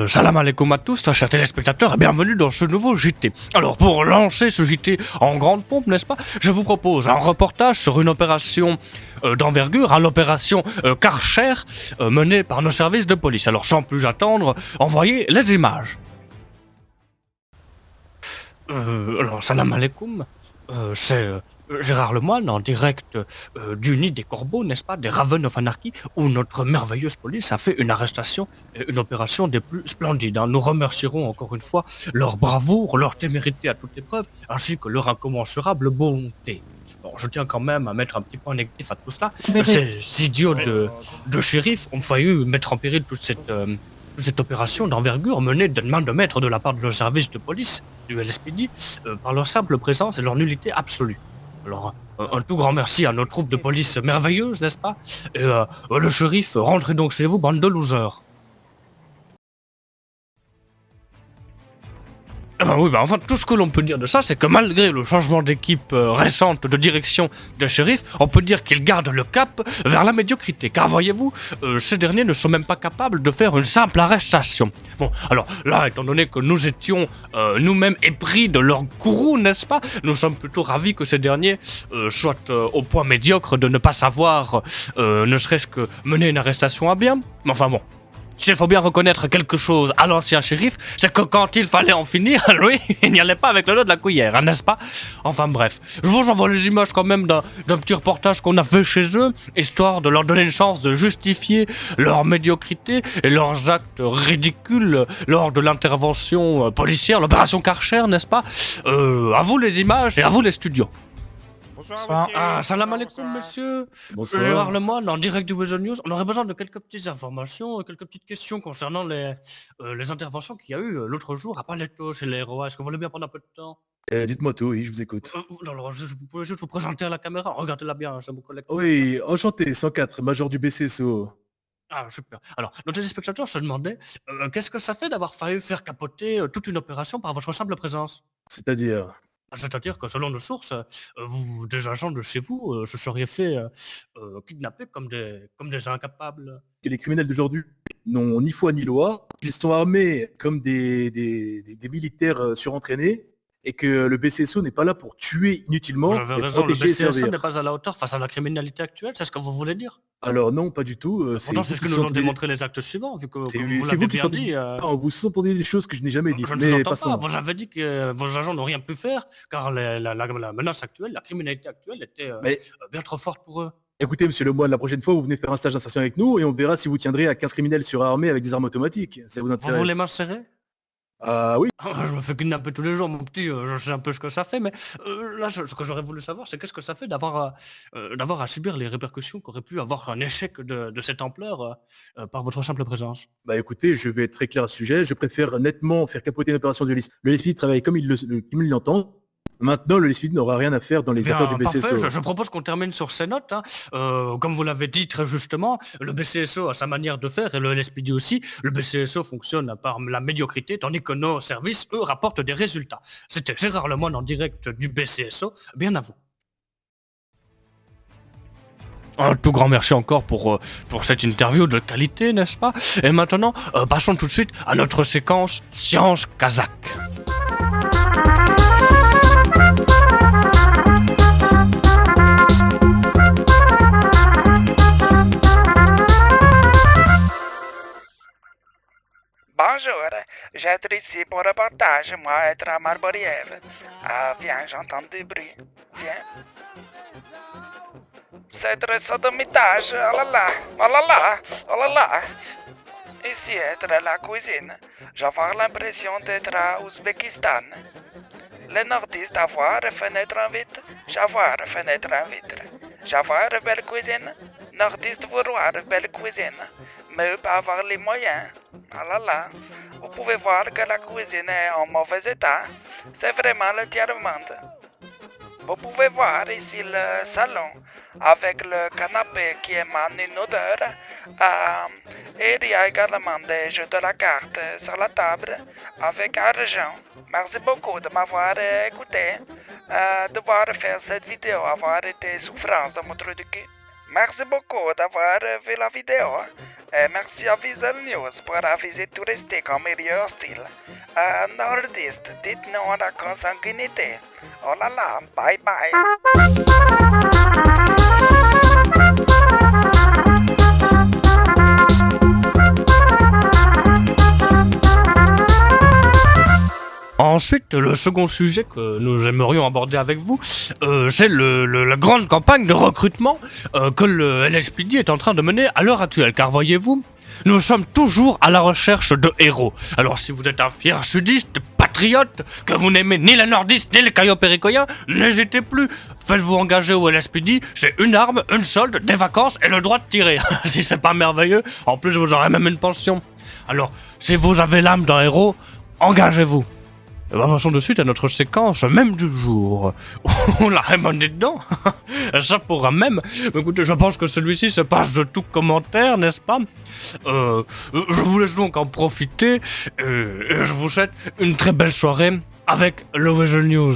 Salam alaikum à tous, chers téléspectateurs, et bienvenue dans ce nouveau JT. Alors, pour lancer ce JT en grande pompe, n'est-ce pas, je vous propose un reportage sur une opération d'envergure, l'opération Karcher, menée par nos services de police. Alors, sans plus attendre, envoyez les images. Alors, salam alaikum, c'est Gérard Lemoine en direct du nid des corbeaux, n'est-ce pas, des Raven of Anarchy, où notre merveilleuse police a fait une arrestation et une opération des plus splendides. Nous remercierons encore une fois leur bravoure, leur témérité à toute épreuve, ainsi que leur incommensurable bonté. Bon, je tiens quand même à mettre un petit point négatif à tout cela. Ces idiots de shérifs ont failli mettre en péril toute cette opération d'envergure menée de main de maître de la part de nos services de police, du LSPD, par leur simple présence et leur nullité absolue. Alors, un tout grand merci à nos troupes de police merveilleuses, n'est-ce pas? Et le shérif, rentrez donc chez vous, bande de losers. Enfin, tout ce que l'on peut dire de ça, c'est que malgré le changement d'équipe récente de direction des shérifs, on peut dire qu'ils gardent le cap vers la médiocrité. Car voyez-vous, ces derniers ne sont même pas capables de faire une simple arrestation. Bon, alors là, étant donné que nous étions nous-mêmes épris de leur gourou, n'est-ce pas, nous sommes plutôt ravis que ces derniers soient au point médiocre de ne pas savoir, ne serait-ce que mener une arrestation à bien. Mais enfin bon. S'il faut bien reconnaître quelque chose à l'ancien shérif, c'est que quand il fallait en finir, lui, il n'y allait pas avec le dos de la cuillère, hein, n'est-ce pas? Enfin bref, je vous envoie les images quand même d'un petit reportage qu'on a fait chez eux, histoire de leur donner une chance de justifier leur médiocrité et leurs actes ridicules lors de l'intervention policière, l'opération Karcher, n'est-ce pas? À vous les images et à vous les studios. Bonsoir. Salam alaikum, monsieur. Bonsoir. Gérard Lemoine, en direct du Weasel News. On aurait besoin de quelques petites informations, quelques petites questions concernant les interventions qu'il y a eu l'autre jour à Paletto chez les ROA. Est-ce que vous voulez bien prendre un peu de temps? Dites-moi tout, oui, je vous écoute. Alors, vous pouvez juste vous présenter à la caméra. Regardez-la bien, c'est mon collègue. Oui, enchanté, 104, major du BCSO. Ah, super. Alors, nos téléspectateurs se demandaient qu'est-ce que ça fait d'avoir failli faire capoter toute une opération par votre simple présence? C'est-à-dire C'est-à-dire que selon nos sources, des agents de chez vous se seraient fait kidnapper comme des incapables. que les criminels d'aujourd'hui n'ont ni foi ni loi, qu'ils sont armés comme des militaires surentraînés, et que le BCSO n'est pas là pour tuer inutilement, Vous avez mais raison, le protéger et BCSO servir. n'est pas à la hauteur face à la criminalité actuelle, c'est ce que vous voulez dire? Alors non, pas du tout. Pourtant, c'est ce que nous ont démontré les actes suivants, vu que, C'est comme vous c'est l'avez vous qui bien sentez... dit, Non, vous sous-entendez des choses que je n'ai jamais dites, je ne mais vous entends passons. pas. Vous avez dit que vos agents n'ont rien pu faire, car la menace actuelle, la criminalité actuelle était Mais bien trop forte pour eux. écoutez, monsieur Lemoine, la prochaine fois, vous venez faire un stage d'insertion avec nous, et on verra si vous tiendrez à 15 criminels surarmés avec des armes automatiques. Ça vous Vous intéresse? voulez m'insérer? Ah oui. Je me fais kidnapper tous les jours, mon petit, je sais un peu ce que ça fait, mais là, ce que j'aurais voulu savoir, c'est qu'est-ce que ça fait d'avoir à subir les répercussions qu'aurait pu avoir un échec de cette ampleur par votre simple présence? Bah écoutez, je vais être très clair à ce sujet. Je préfère nettement faire capoter une opération de l'ESPID. Le LSPD travaille comme il l'entend. Maintenant, le LSPD n'aura rien à faire dans les affaires du Parfait, BCSO. je propose qu'on termine sur ces notes. Comme vous l'avez dit très justement, le BCSO a sa manière de faire et le LSPD aussi. Le BCSO fonctionne par la médiocrité, tandis que nos services, eux, rapportent des résultats. C'était Gérard Lemoine en direct du BCSO. Bien à vous. Un tout grand merci encore pour cette interview de qualité, n'est-ce pas? Et maintenant, passons tout de suite à notre séquence Science Kazakh. Bonjour, j'être ici pour reportage, moi être à Marboriev. Ah, viens, j'entends du bruit. Viens. C'est très sodomitage, oh là là, oh là là, oh là là. Ici être la cuisine. J'ai l'impression d'être à Ouzbékistan. Les nordistes avoir fenêtre en vitre, j'avoir fenêtre en vitre. J'avoir belle cuisine, nordistes vouloir belle cuisine, mais eux pas avoir les moyens. Ah là là, vous pouvez voir que la cuisine est en mauvais état. C'est vraiment le tiers-monde. Vous pouvez voir ici le salon avec le canapé qui émane une odeur. Et il y a également des jeux de la carte sur la table avec argent. Merci beaucoup de m'avoir écouté. devoir faire cette vidéo, avoir été souffrance dans mon trou de cul. Merci beaucoup d'avoir vu la vidéo. Et merci à Visual News pour la visite touristique en milieu hostile. Nordiste, dites-nous la consanguinité. Oh là là, bye bye. Ensuite, le second sujet que nous aimerions aborder avec vous, c'est la grande campagne de recrutement que le LSPD est en train de mener à l'heure actuelle. Car voyez-vous, nous sommes toujours à la recherche de héros. Alors si vous êtes un fier sudiste, patriote, que vous n'aimez ni les nordistes ni les caillots-péricoyens, n'hésitez plus. Faites-vous engager au LSPD, j'ai une arme, une solde, des vacances et le droit de tirer. Si c'est pas merveilleux, en plus vous aurez même une pension. Alors, si vous avez l'âme d'un héros, engagez-vous. Et bah, passons de suite à notre séquence même du jour. On l'a remonté dedans. Ça pourra même. Écoutez, je pense que celui-ci se passe de tout commentaire, n'est-ce pas? Je vous laisse donc en profiter. Et je vous souhaite une très belle soirée avec le Visual News.